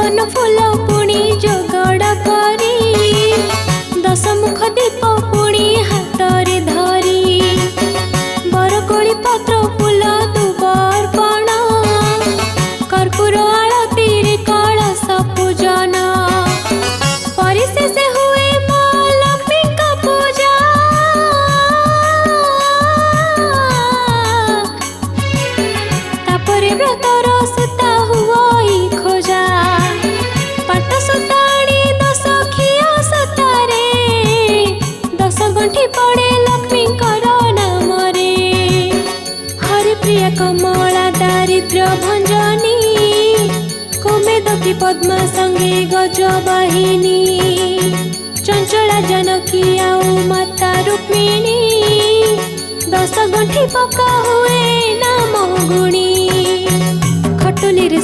कन फूल पुणी जोगड़ करी 10 मुख दीप पुणी हाथ रे धरी बरकोली पत्र फूल दुबर्पण कर्पूर आलती रे कलश पूजन परिशेष हुए माँ लक्ष्मी का पूजा तापरे व्रतर सुता हुई खोजा पाट सुताणी 10 खिया सुतारे 10 गंठी पड़े लक्ष्मी नाम रे हरि प्रिया कमला दारिद्र्य भंजनी कोमेदकी पद्मा संगे गजवाहिनी चंचला जानकी आउ माता रुक्मिणी 10 गंठी पका हुए नाम गुणी खटुली रे